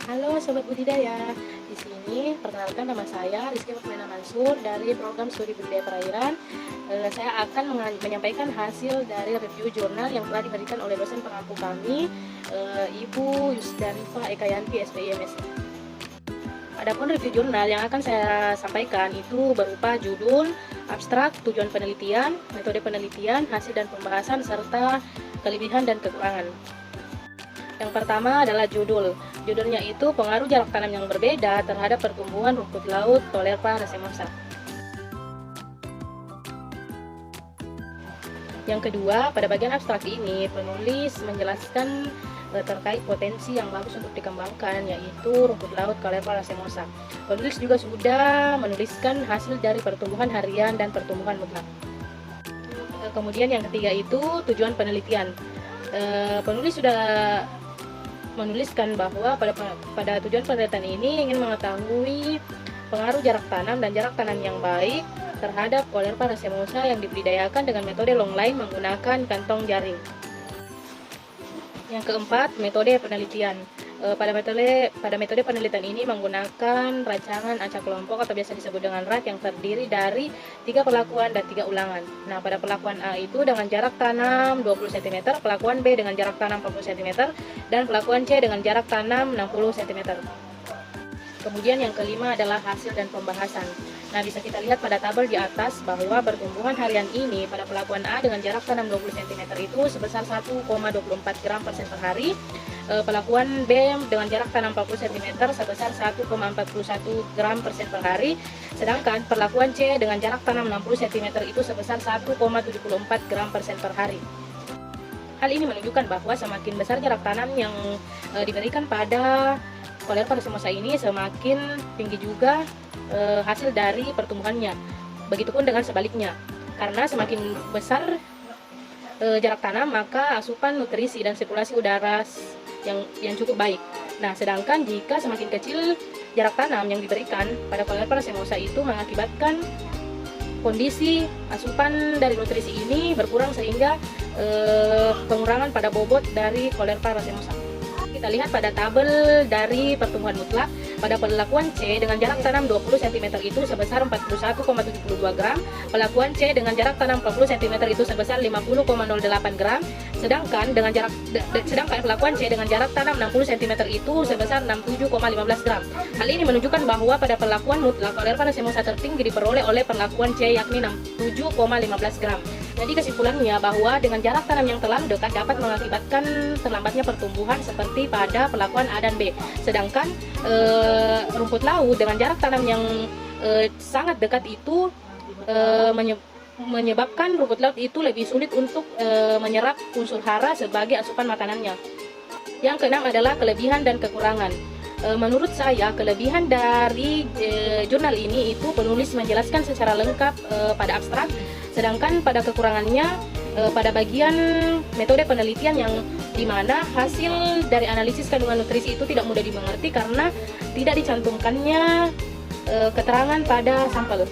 Halo Sobat Budidaya, di sini perkenalkan nama saya Rizky Mukmina Mansur dari program studi budidaya perairan. Saya akan menyampaikan hasil dari review jurnal yang telah diberikan oleh dosen pengampu kami, Ibu Yusdarifa Ekayanti SPIMS. Adapun review jurnal yang akan saya sampaikan itu berupa judul, abstrak, tujuan penelitian, metode penelitian, hasil dan pembahasan, serta kelebihan dan kekurangan. Yang pertama adalah judul. Judulnya itu pengaruh jarak tanam yang berbeda terhadap pertumbuhan rumput laut Tolerpa racemosa. Yang kedua, pada bagian abstrak ini penulis menjelaskan terkait potensi yang bagus untuk dikembangkan, yaitu rumput laut Tolerpa racemosa. Penulis juga sudah menuliskan hasil dari pertumbuhan harian dan pertumbuhan mutlak. Kemudian yang ketiga itu tujuan penelitian. Penulis sudah menuliskan bahwa pada tujuan penelitian ini ingin mengetahui pengaruh jarak tanam dan jarak tanam yang baik terhadap Tolerpa racemosa yang dibudidayakan dengan metode longline menggunakan kantong jaring. Yang keempat, metode penelitian. Pada metode penelitian ini menggunakan rancangan acak kelompok atau biasa disebut dengan RAK yang terdiri dari 3 perlakuan dan 3 ulangan. Nah, pada perlakuan A itu dengan jarak tanam 20 cm, perlakuan B dengan jarak tanam 40 cm, dan perlakuan C dengan jarak tanam 60 cm. Kemudian yang kelima adalah hasil dan pembahasan. Nah, bisa kita lihat pada tabel di atas bahwa pertumbuhan harian ini pada perlakuan A dengan jarak tanam 20 cm itu sebesar 1,24 gram per sen per hari. Perlakuan B dengan jarak tanam 40 cm sebesar 1,41 gram per sen per hari. Sedangkan perlakuan C dengan jarak tanam 60 cm itu sebesar 1,74 gram per sen per hari. Hal ini menunjukkan bahwa semakin besar jarak tanam yang diberikan pada Tolerpa racemosa ini, semakin tinggi juga hasil dari pertumbuhannya. Begitupun dengan sebaliknya, karena semakin besar jarak tanam, maka asupan nutrisi dan sirkulasi udara yang cukup baik. Nah, sedangkan jika semakin kecil jarak tanam yang diberikan pada Tolerpa racemosa itu mengakibatkan kondisi asupan dari nutrisi ini berkurang sehingga pengurangan pada bobot dari Tolerpa racemosa. Kita lihat pada tabel dari pertumbuhan mutlak, pada perlakuan C dengan jarak tanam 20 cm itu sebesar 41,72 gram, perlakuan C dengan jarak tanam 40 cm itu sebesar 50,08 gram, sedangkan perlakuan C dengan jarak tanam 60 cm itu sebesar 67,15 gram. Hal ini menunjukkan bahwa pada perlakuan mutlak Tolerpa racemosa tertinggi diperoleh oleh perlakuan C, yakni 67,15 gram. Jadi kesimpulannya bahwa dengan jarak tanam yang terlalu dekat dapat mengakibatkan terlambatnya pertumbuhan seperti pada perlakuan A dan B. Sedangkan rumput laut dengan jarak tanam yang sangat dekat itu menyebabkan rumput laut itu lebih sulit untuk menyerap unsur hara sebagai asupan makanannya. Yang keenam adalah kelebihan dan kekurangan. Menurut saya, kelebihan dari jurnal ini itu penulis menjelaskan secara lengkap pada abstrak, sedangkan pada kekurangannya pada bagian metode penelitian yang dimana hasil dari analisis kandungan nutrisi itu tidak mudah dimengerti karena tidak dicantumkannya keterangan pada sampel.